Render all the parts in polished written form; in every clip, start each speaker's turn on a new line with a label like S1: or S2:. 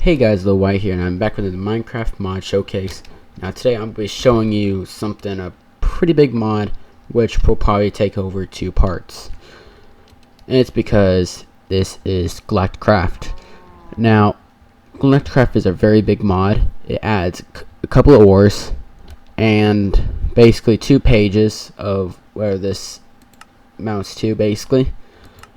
S1: Hey guys, Lil White here, and I'm back with the Minecraft mod showcase. Now today I'm going to be showing you a pretty big mod, which will probably take over 2 parts. And it's because this is glacticraft. Now, glacticraft is a very big mod. It adds a couple of ores, and basically 2 pages of where this amounts to, basically,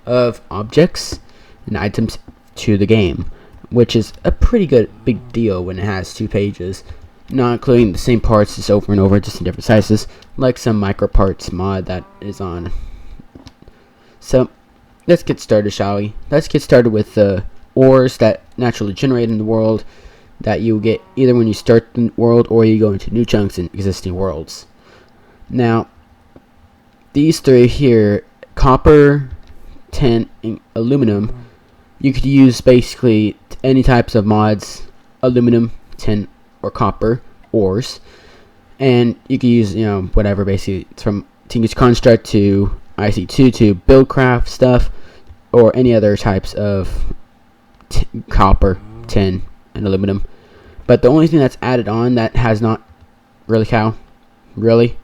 S1: of objects and items to the game, which is a pretty big deal when it has 2 pages, not including the same parts just over and over, just in different sizes, like some micro parts mod that is on. So let's get started, shall we? Let's get started with the ores that naturally generate in the world that you get either when you start the world or you go into new chunks in existing worlds. Now, these 3 here, copper, tin, and aluminum, you could use basically any types of mods, aluminum, tin, or copper ores, and you could use, whatever, basically. It's from Tinker's Construct to IC2 to buildcraft stuff, or any other types of copper, tin, and aluminum. But the only thing that's added on that has not really only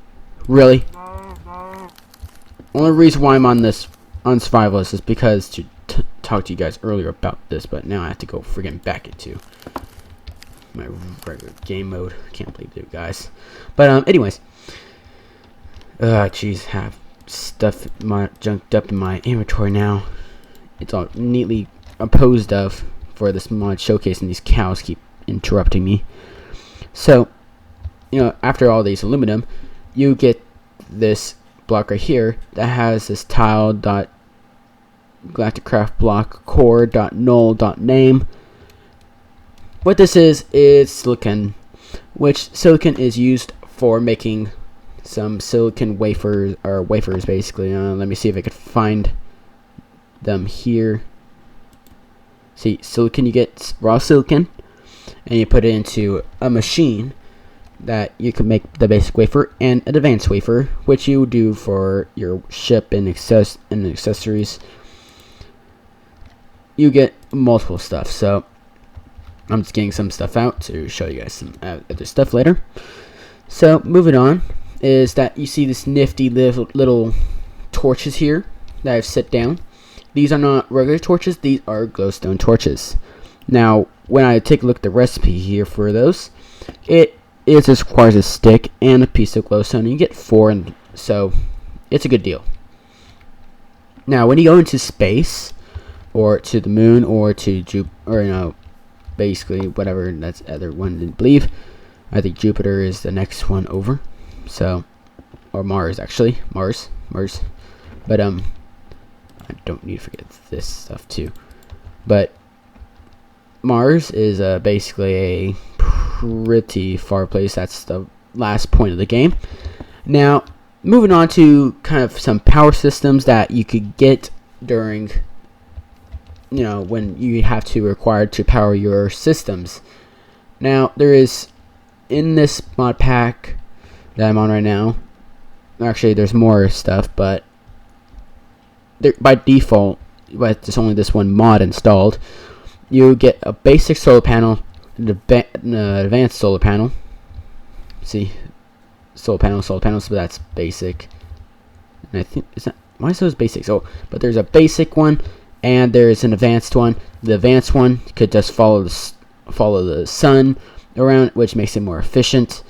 S1: reason why I'm on this on survivalist is because to talk to you guys earlier about this, but now I have to go friggin' back into my regular game mode. I can't believe it, guys. But anyways, jeez, have stuff junked up in my inventory now. It's all neatly opposed of for this mod showcase, and these cows keep interrupting me. So, after all these aluminum, you get this block right here that has this tile dot glacticraft block core dot null dot name. What this is silicon, which silicon is used for making some silicon wafers basically. Let me see if I could find them here. See, silicon, you get raw silicon and you put it into a machine that you can make the basic wafer and an advanced wafer, which you do for your ship and accessories. You get multiple stuff, so I'm just getting some stuff out to show you guys some other stuff later. So moving on is that you see this nifty little torches here that I've set down. These are not regular torches, these are glowstone torches. Now when I take a look at the recipe here for those, it just requires a stick and a piece of glowstone, and you get 4, and so it's a good deal. Now when you go into space, or to the moon, or to Jupiter, basically whatever that's the other one, I believe. I think Jupiter is the next one over. So, or Mars, actually. Mars. But, I don't need to forget this stuff too. But, Mars is basically a pretty far place. That's the last point of the game. Now, moving on to kind of some power systems that you could get during, when you have to require to power your systems. Now, there is, in this mod pack that I'm on right now, actually there's more stuff, but by default, but there's only this one mod installed, you get a basic solar panel, an advanced solar panel. See, solar panel, so that's basic. And I think, why is those basics? Oh, but there's a basic one, and there's an advanced one. The advanced one could just follow the sun around, which makes it more efficient.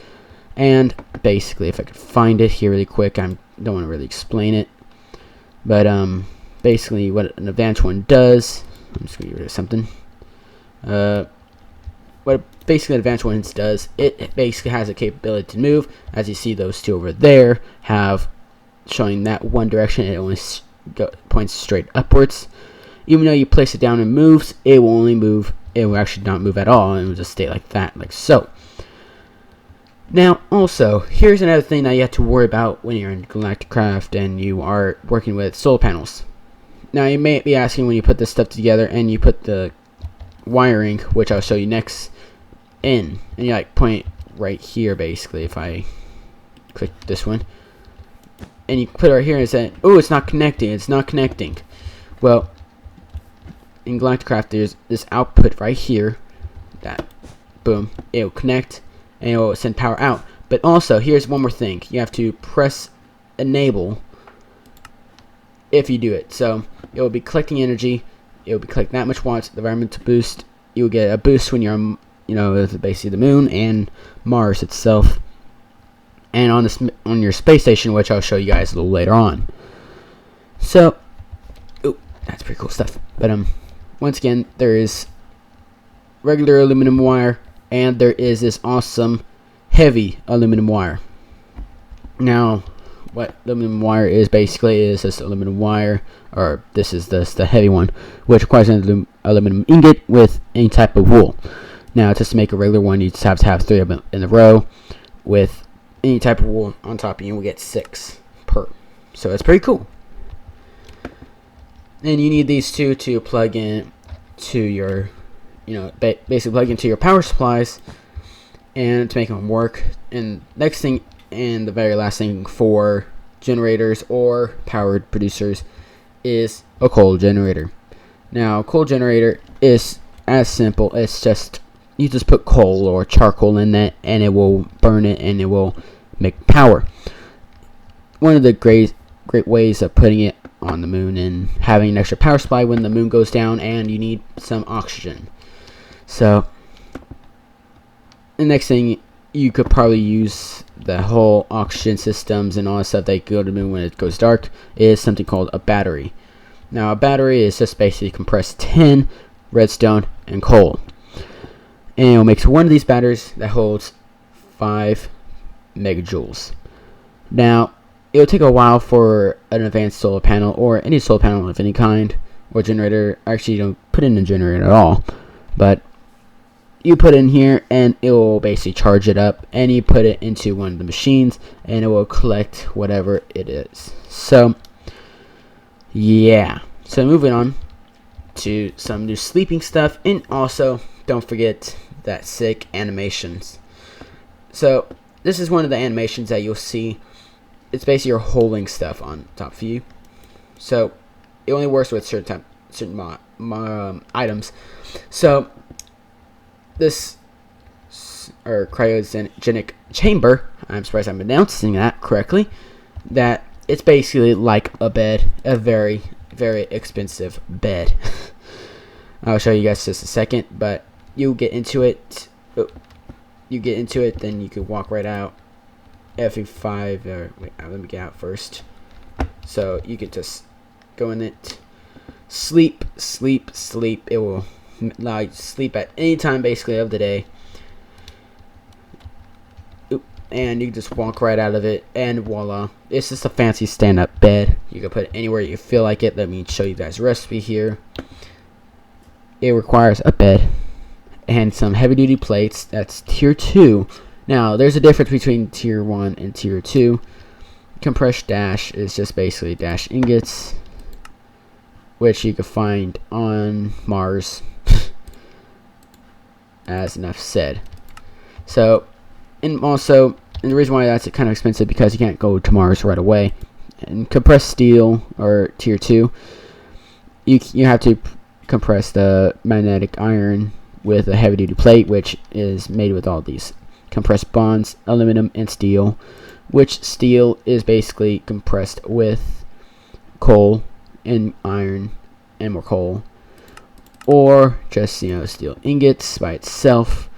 S1: And basically, if I could find it here really quick, I don't want to really explain it. But basically, what an advanced one does, I'm just gonna get rid of something. What basically an advanced one does, it basically has a capability to move. As you see, those 2 over there have showing that one direction. It only points straight upwards. Even though you place it down and moves, it will only move. It will actually not move at all, and it will just stay like that, like so. Now, also, here's another thing that you have to worry about when you're in glacticraft and you are working with solar panels. Now, you may be asking, when you put this stuff together and you put the wiring, which I'll show you next, in, and you point right here, basically. If I click this one, and you put it right here and say, oh, it's not connecting. Well, in glacticraft, there's this output right here that. Boom, it'll connect and it'll send power out. But also, here's one more thing. You have to press enable if you do it. So it will be collecting energy. It will be collecting that much watts. The environmental boost. You'll get a boost when you're on, basically the moon and Mars itself, and on your space station, which I'll show you guys a little later on. So, that's pretty cool stuff. But once again, there is regular aluminum wire, and there is this awesome heavy aluminum wire. Now, what aluminum wire is basically is this aluminum wire, or this is the heavy one, which requires an aluminum ingot with any type of wool. Now, just to make a regular one, you just have to have 3 of them in a row with any type of wool on top, and you will get 6 per. So it's pretty cool. And you need these two to plug in to your, basically plug into your power supplies and to make them work. And next thing, and the very last thing for generators or powered producers is a coal generator. Now, a coal generator is as simple. It's just, you just put coal or charcoal in that, and it will burn it, and it will make power. One of the great ways of putting it on the moon and having an extra power supply when the moon goes down and you need some oxygen. So the next thing, you could probably use the whole oxygen systems and all that stuff that go to the moon when it goes dark, is something called a battery. Now, a battery is just basically compressed tin, redstone, and coal, and it will make one of these batteries that holds 5 megajoules. Now, it'll take a while for an advanced solar panel, or any solar panel of any kind, or generator. Actually, you don't put in a generator at all, but you put it in here and it will basically charge it up, and you put it into one of the machines and it will collect whatever it is. So yeah, so moving on to some new sleeping stuff, and also don't forget that sick animations. So this is one of the animations that you'll see. It's basically you're holding stuff on top of you, so it only works with certain items. So this cryogenic chamber, I'm surprised I'm announcing that correctly, that it's basically like a bed, a very, very expensive bed. I'll show you guys just a second, but you get into it. Then you can walk right out. F5, wait, let me get out first. So you can just go in it, sleep. It will allow you to sleep at any time basically of the day. And you can just walk right out of it, and voila, it's just a fancy stand-up bed. You can put it anywhere you feel like it. Let me show you guys the recipe here. It requires a bed and some heavy-duty plates. That's tier 2. Now, there's a difference between tier 1 and tier 2. Compressed dash is just basically dash ingots, which you can find on Mars, as enough said. So, and also, and the reason why that's kind of expensive, because you can't go to Mars right away. And compressed steel, or tier 2, you have to compress the magnetic iron with a heavy-duty plate, which is made with all these compressed bonds, aluminum and steel, which steel is basically compressed with coal and iron and more coal, or just steel ingots by itself,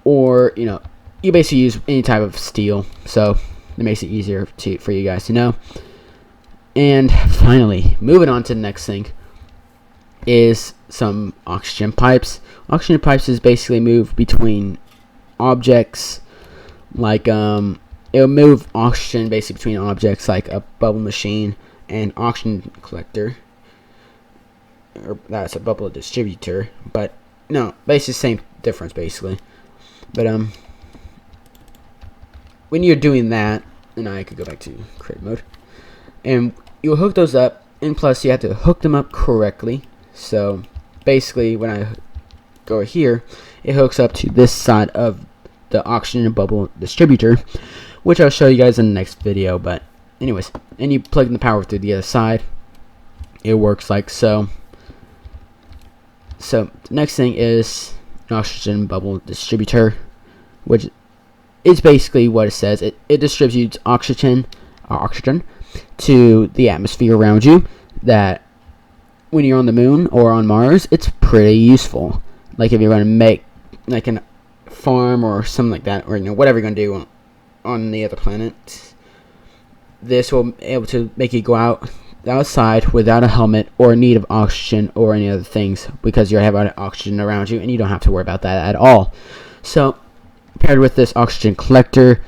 S1: or you basically use any type of steel. So it makes it easier for you guys to know. And finally, moving on to the next thing is some oxygen pipes. Oxygen pipes is basically move between objects, like it'll move oxygen basically between objects, like a bubble machine and oxygen collector, or that's a bubble distributor, but no, basically same difference basically. But when you're doing that, and I could go back to create mode, and you'll hook those up, and plus you have to hook them up correctly. So basically when I go here, it hooks up to this side of the oxygen bubble distributor, which I'll show you guys in the next video. But anyways, and you plug in the power through the other side. It works like so. So the next thing is an oxygen bubble distributor, which is basically what it says. It distributes oxygen to the atmosphere around you, that when you're on the moon or on Mars, it's pretty useful. Like if you're going to make like a farm or something like that, or whatever you're going to do on the other planet, this will be able to make you go outside without a helmet or need of oxygen or any other things, because you have oxygen around you and you don't have to worry about that at all. So paired with this oxygen collector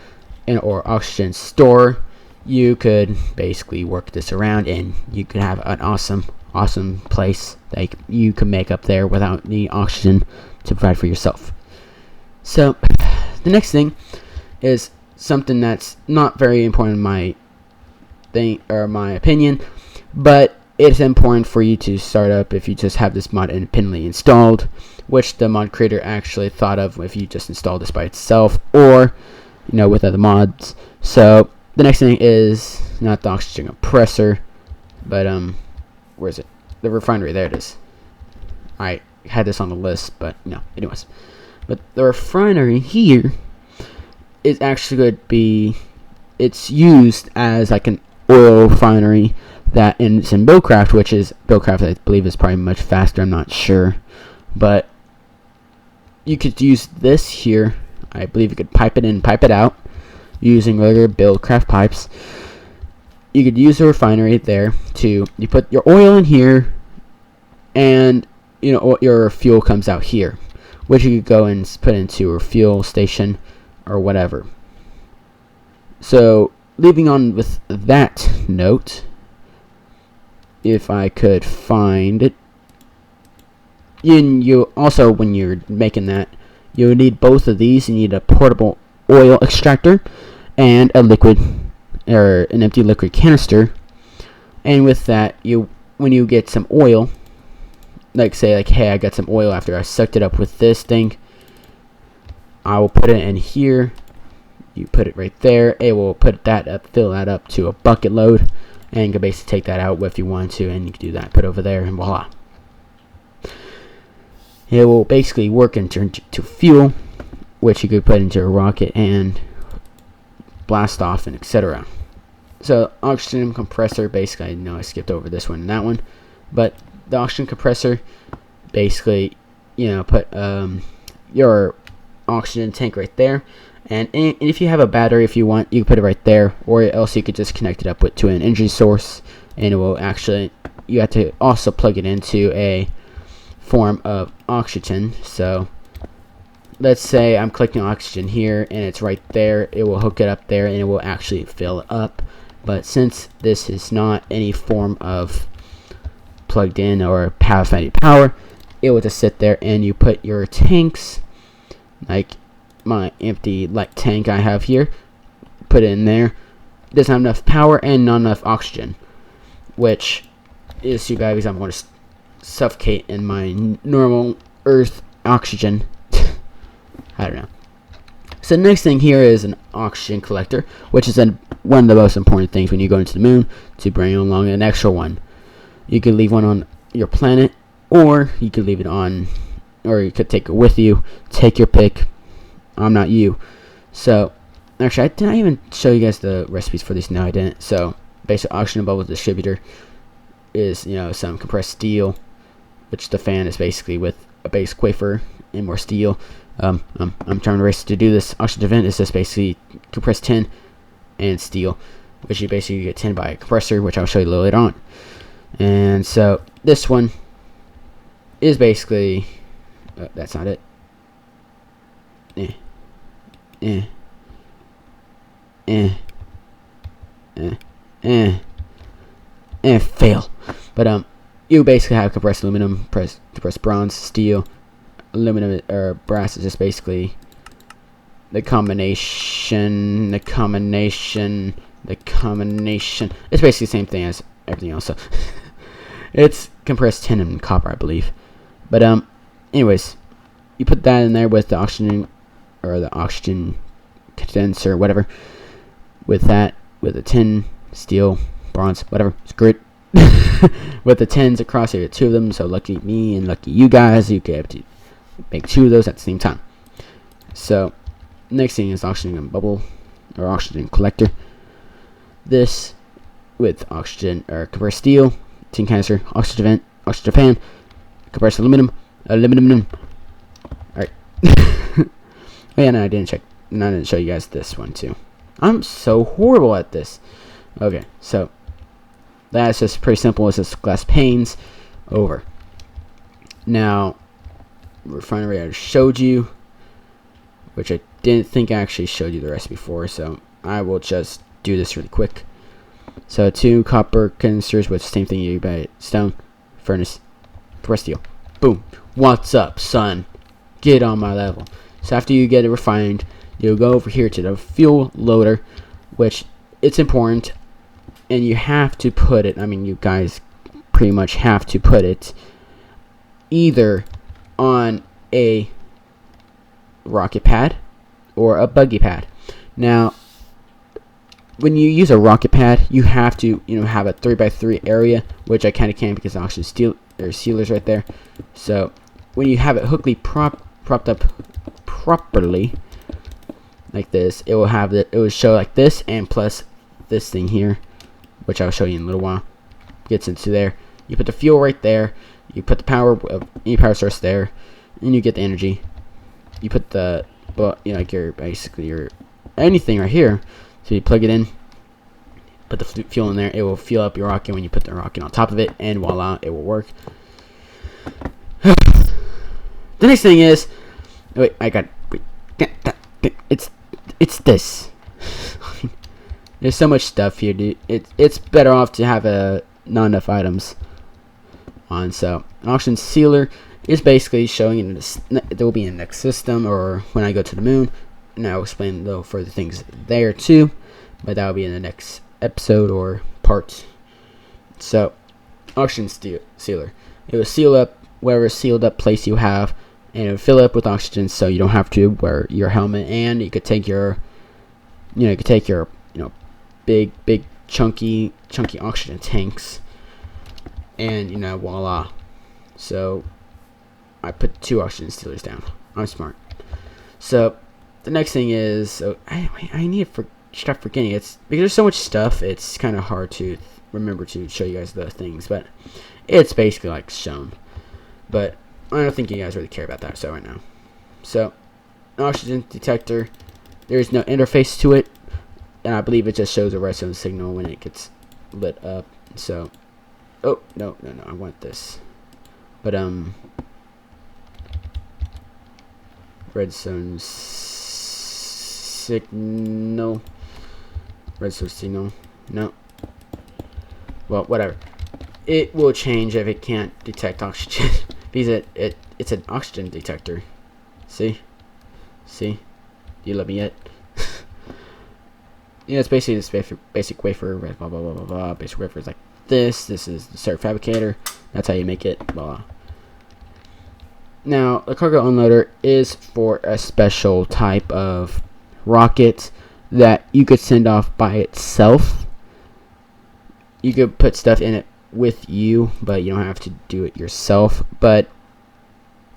S1: or oxygen store, you could basically work this around and you could have an awesome place that you can make up there without needing oxygen to provide for yourself. So the next thing is something that's not very important in my opinion, but it's important for you to start up if you just have this mod independently installed, which the mod creator actually thought of if you just install this by itself or with other mods. So the next thing is not the oxygen compressor, but where is it? The refinery. There it is. I had this on the list, but no. Anyways, but the refinery here is actually going to be, it's used as like an oil refinery that it's in glacticraft, which is glacticraft. I believe is probably much faster. I'm not sure, but you could use this here. I believe you could pipe it in, pipe it out using regular glacticraft pipes. You could use the refinery there you put your oil in here, and your fuel comes out here, which you could go and put into a fuel station or whatever. So leaving on with that note, if I could find it, you also, when you're making that, you need both of these. You need a portable oil extractor and a liquid or an empty liquid canister. And with that, when you get some oil, say hey, I got some oil after I sucked it up with this thing, I will put it in here. You put it right there. It will put that up, fill that up to a bucket load, and you can basically take that out if you want to, and you can do that. Put it over there, and voila. It will basically work and turn to fuel, which you could put into a rocket and blast off, and etc. So oxygen compressor, basically, I know I skipped over this one and that one, but the oxygen compressor, basically, put your oxygen tank right there, and if you have a battery, if you want, you can put it right there, or else you could just connect it up to an energy source, and it will actually, you have to also plug it into a form of oxygen. So let's say I'm clicking oxygen here and it's right there, it will hook it up there and it will actually fill it up. But since this is not any form of plugged in or have any power, it will just sit there, and you put your tanks, like my empty tank I have here, put it in there. It doesn't have enough power and not enough oxygen, which is too bad because I'm going to suffocate in my normal Earth oxygen. I don't know. So the next thing here is an oxygen collector, which is one of the most important things when you go into the moon, to bring along an extra one. You could leave one on your planet, or you could leave it on, or you could take it with you. Take your pick. I'm not you. So actually, did I even show you guys the recipes for these? No, I didn't. So basic oxygen bubble distributor is some compressed steel, which the fan is basically with a base wafer and more steel. I'm trying to race to do this. Oxygen vent is just basically compressed tin and steel, which you basically get tin by a compressor, which I'll show you a little later on. And so this one is basically that's not it. Fail. But you basically have compressed aluminum, compressed bronze, steel, aluminum or brass is just basically the combination. It's basically the same thing as everything else. So it's compressed tin and copper, I believe. But anyways, you put that in there with the oxygen or the oxygen condenser, whatever. With that, with the tin, steel, bronze, whatever. Screw it. With the tins across here, two of them. So lucky me and lucky you guys, you get to make 2 of those at the same time. So next thing is oxygen bubble or oxygen collector. This with oxygen or compressed steel, tin canister, oxygen vent, oxygen fan, compressed aluminum. Alright. Oh yeah, no, I didn't show you guys this one too. I'm so horrible at this. Okay, so that's just pretty simple. It's just glass panes over. Now, refinery I showed you, which I didn't think I actually showed you the rest before, so I will just do this really quick. So 2 copper canisters with the same thing you buy: stone, furnace, compressed steel. Boom. What's up, son? Get on my level. So after you get it refined, you'll go over here to the fuel loader, which it's important, and you have to put it, I mean, you guys pretty much have to put it either on a rocket pad or a buggy pad. Now, when you use a rocket pad, you have to, have a 3x3 area, which I kind of can because oxygen steel, there's sealers right there. So when you have it propped up properly like this, it will show like this, and plus this thing here, which I'll show you in a little while, gets into there. You put the fuel right there, you put the power of any power source there, and you get the energy. You put the, like your anything right here. So you plug it in, put the fuel in there, it will fuel up your rocket when you put the rocket on top of it, and voila, it will work. The next thing is, it's this. There's so much stuff here, dude. It's better off to have not enough items on. So an oxygen sealer is basically showing in this. There will be in the next system, or when I go to the moon. And I'll explain though further things there too, but that will be in the next episode or part. So, oxygen sealer. It will seal up whatever sealed up place you have, and it will fill up with oxygen, so you don't have to wear your helmet, and you could take your, big chunky oxygen tanks, and voila. So, I put 2 oxygen sealers down. I'm smart. So. The next thing is, I need to stop forgetting. It's because there's so much stuff. It's kind of hard to remember to show you guys the things, but it's basically like shown. But I don't think you guys really care about that so right now. So, oxygen detector. There's no interface to it, and I believe it just shows a redstone signal when it gets lit up. So, oh no, I want this. But redstone signal. Redstone signal. No. Well, whatever. It will change if it can't detect oxygen. Because it's an oxygen detector. See? You love me yet? It's basically this basic wafer. Blah blah blah blah blah. Basic wafer is like this. This is the circuit fabricator. That's how you make it. Blah. Now, the cargo unloader is for a special type of rocket that you could send off by itself. You could put stuff in it with you, but you don't have to do it yourself. But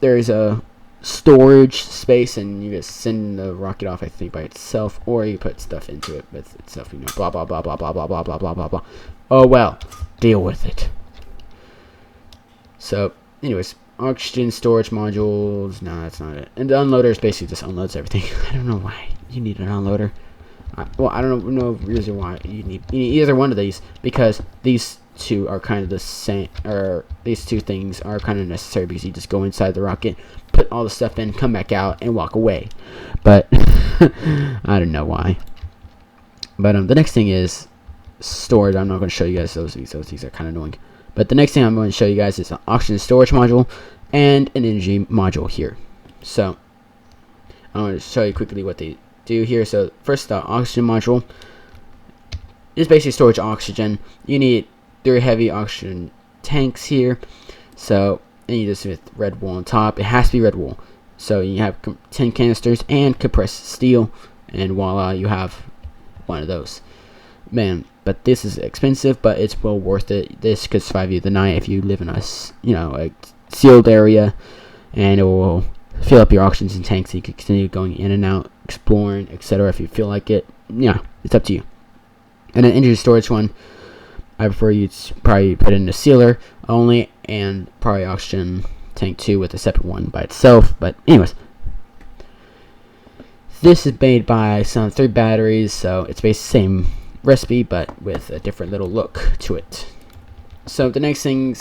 S1: there's a storage space, and you just send the rocket off, I think, by itself, or you put stuff into it with itself. Blah blah blah blah blah blah blah blah blah blah blah. Oh well, deal with it. So, anyways. Oxygen storage modules. No, that's not it. And the unloader is basically just unloads everything. I don't know why you need an unloader. I don't know reason why you need either one of these, because these two are kind of the same, or these two things are kind of necessary, because you just go inside the rocket, put all the stuff in, come back out, and walk away. But I don't know why. But the next thing is storage. I'm not going to show you guys those. These are kind of annoying. But the next thing I'm going to show you guys is an oxygen storage module and an energy module here. So I'm going to show you quickly what they do here. So first, the oxygen module is basically storage oxygen. You need 3 heavy oxygen tanks here. So and you just with red wool on top. It has to be red wool. So you have 10 canisters and compressed steel, and voila, you have one of those. Man, but this is expensive, but it's well worth it. This could survive you the night if you live in a sealed area, and it will fill up your oxygen tanks so you can continue going in and out, exploring, etc. if you feel like it. Yeah, it's up to you. And an energy storage one, I prefer you to probably put in a sealer only, and probably oxygen tank 2 with a separate one by itself. But anyways, this is made by some 3 batteries, so it's basically the same recipe but with a different little look to it. So the next 3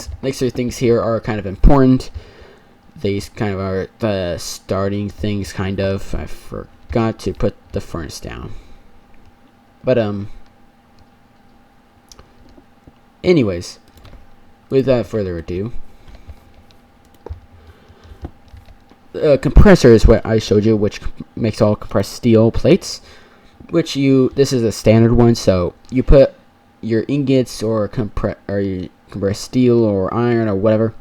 S1: things here are kind of important. These kind of are the starting things, kind of. I forgot to put the furnace down, but anyways, without further ado, the compressor is what I showed you, which makes all compressed steel plates. This is a standard one, so you put your ingots or you compressed steel or iron or whatever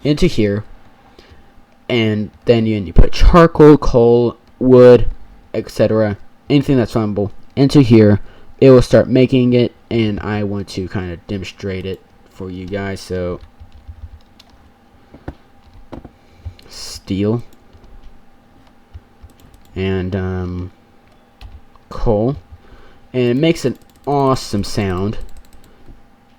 S1: into here, and then you put charcoal, coal, wood, etc. anything that's flammable into here. It will start making it, and I want to kind of demonstrate it for you guys. So steel and coal, and it makes an awesome sound.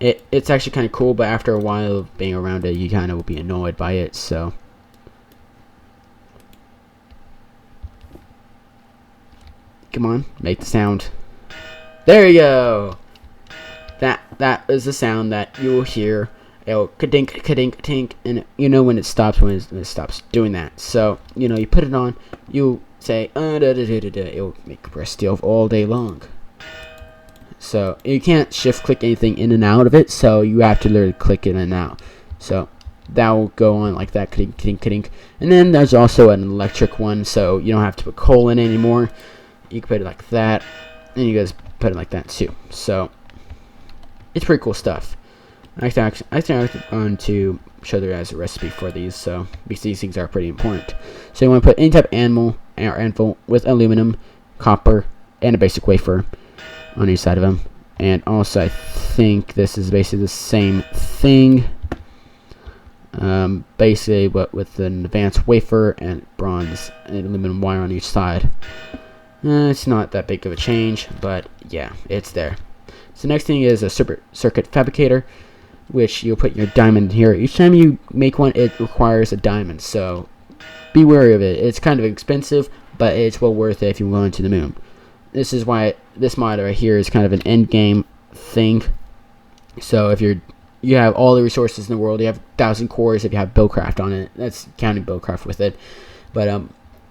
S1: It's actually kind of cool, but after a while of being around it, you kind of will be annoyed by it. So come on, make the sound. There you go. That is the sound that you will hear. It'll ka-dink, ka-dink, tink, and you know when it stops, when it stops doing that. So you put it on. You say it'll make compressed steel all day long. So you can't shift click anything in and out of it, so you have to literally click in and out. So that will go on like that, ka-dink, ka-dink, ka-dink. And then there's also an electric one, so you don't have to put coal in anymore. You can put it like that, and you guys put it like that too. So it's pretty cool stuff. I want to show you guys a recipe for these, so because these things are pretty important. So you want to put any type of anvil with aluminum, copper, and a basic wafer on each side of them. And also, I think this is basically the same thing, basically, but with an advanced wafer and bronze and aluminum wire on each side. It's not that big of a change, but yeah, it's there. So next thing is a circuit fabricator, which you'll put your diamond here. Each time you make one, it requires a diamond, so be wary of it. It's kind of expensive, but it's well worth it if you're going to the moon. This is why this mod right here is kind of an end game thing. So if you have all the resources in the world, you have 1,000 cores if you have buildcraft on it. That's counting buildcraft with it. But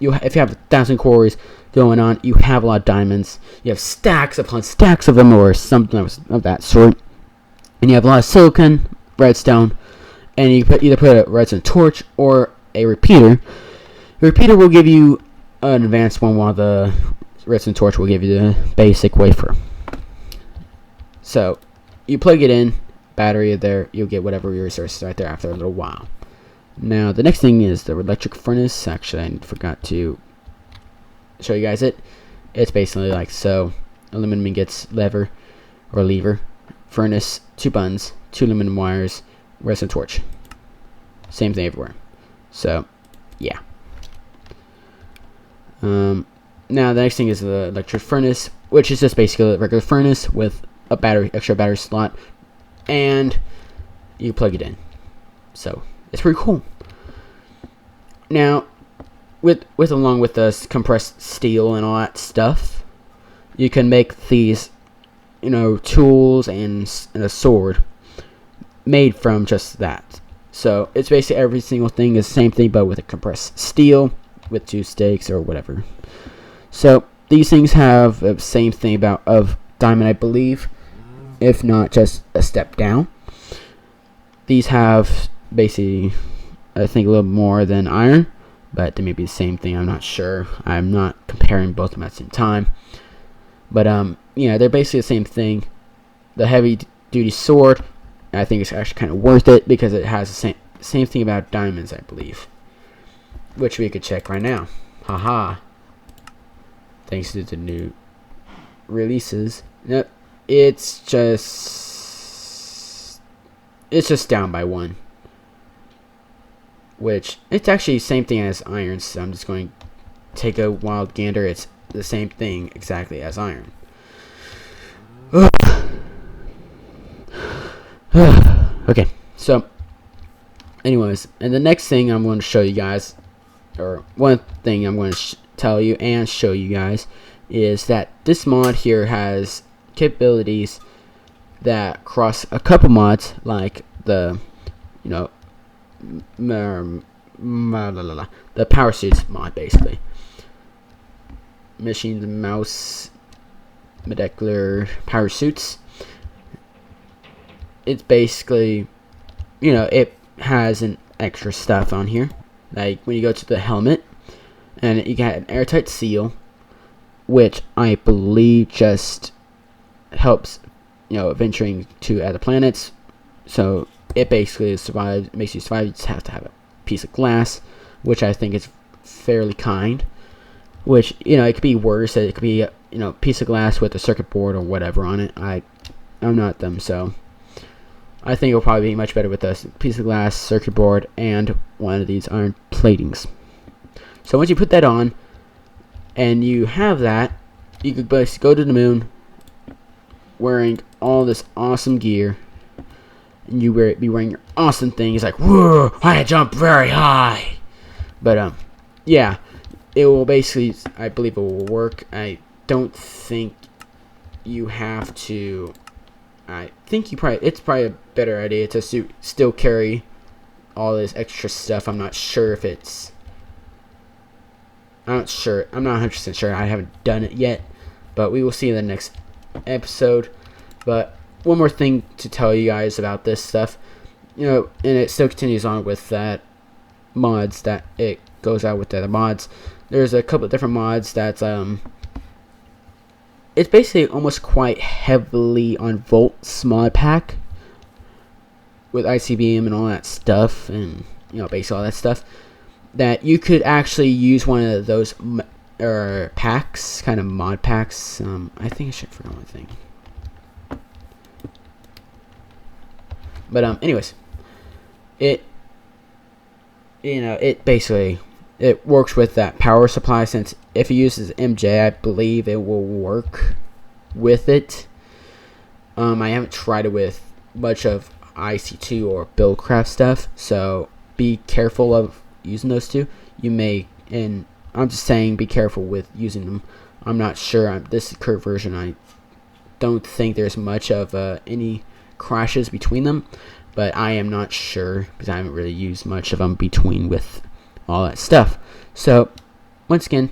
S1: if you have 1,000 cores going on, you have a lot of diamonds. You have stacks upon stacks of them, or something of that sort. And you have a lot of silicon, redstone, and you either put a redstone torch or a repeater. The repeater will give you an advanced one, while the redstone torch will give you the basic wafer. So you plug it in, battery there, you'll get whatever your resources right there after a little while. Now the next thing is the electric furnace. Actually, I forgot to show you guys it. It's basically like so: aluminum ingots, lever, furnace, 2 buttons, 2 aluminum wires, redstone torch. Same thing everywhere. So yeah. Now the next thing is the electric furnace, which is just basically a regular furnace with a extra battery slot, and you plug it in. So it's pretty cool. Now, along with the compressed steel and all that stuff, you can make these, tools and a sword made from just that. So it's basically every single thing is the same thing, but with a compressed steel with 2 stakes or whatever. So these things have the same thing of diamond, I believe, if not just a step down. These have basically, I think, a little more than iron, but they may be the same thing. I'm not sure. I'm not comparing both of them at the same time. But they're basically the same thing. The heavy duty sword, I think, is actually kind of worth it because it has the same thing about diamonds, I believe, which we could check right now. Haha. Thanks to the new releases. Nope. It's just down by 1. which it's actually the same thing as iron, so I'm just going to take a wild gander. It's the same thing exactly as iron. Okay, so anyways, and the next thing I'm going to show you guys, or one thing I'm going to tell you and show you guys, is that this mod here has capabilities that cross a couple mods, like the, you know, the power suits mod, basically. Machine the mouse molecular power suits. It's basically, you know, it has an extra stuff on here, like when you go to the helmet, and you got an airtight seal, which I believe just helps, you know, venturing to other planets. So it basically makes you survive. You just have to have a piece of glass, which I think is fairly kind. Which, you know, it could be worse. It could be, you know, piece of glass with a circuit board or whatever on it. I'm not them, so I think it'll probably be much better with a piece of glass, circuit board, and one of these iron platings. So once you put that on, and you have that, you could basically go to the moon wearing all this awesome gear, and you be wearing your awesome thing. It's like, whoa, I jump very high. But yeah, it will basically, I believe it will work. I don't think you have to. I think it's probably a better idea to still carry all this extra stuff. I'm not sure if it's. I'm not sure. I'm not 100% sure. I haven't done it yet, but we will see in the next episode. But one more thing to tell you guys about this stuff, you know, and it still continues on with that mods, that it goes out with the other mods. There's a couple of different mods that's it's basically almost quite heavily on Volt's mod pack with ICBM and all that stuff, and, you know, basically all that stuff, that you could actually use one of those packs, kind of mod packs. I think I should forget one thing. But anyways, it, you know, it basically, it works with that power supply. Since if it uses MJ, I believe it will work with it. I haven't tried it with much of IC2 or Buildcraft stuff, so be careful of using those two. You may, and I'm just saying, be careful with using them. I'm not sure. This is current version. I don't think there's much of any crashes between them, but I am not sure because I haven't really used much of them between with all that stuff. So once again,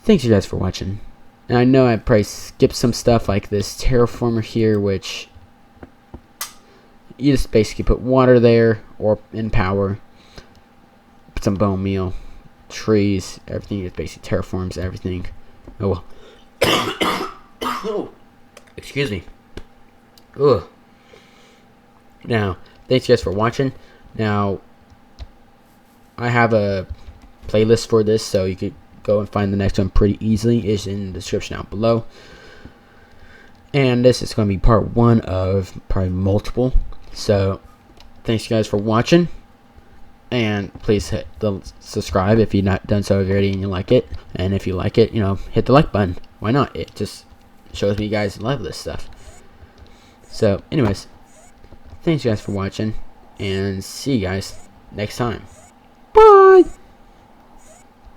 S1: thanks you guys for watching. And I know I probably skipped some stuff like this terraformer here, which you just basically put water there or in power, put some bone meal, trees, everything. It basically terraforms everything. Oh well. Excuse me. Ugh. Now, thanks you guys for watching. Now, I have a playlist for this, so you could go and find the next one pretty easily. It's in the description down below. And this is going to be part 1 of probably multiple. So, thanks you guys for watching. And please hit the subscribe if you've not done so already and you like it. And if you like it, you know, hit the like button. Why not? It just shows me you guys love this stuff. So, anyways, thanks you guys for watching. And see you guys next time.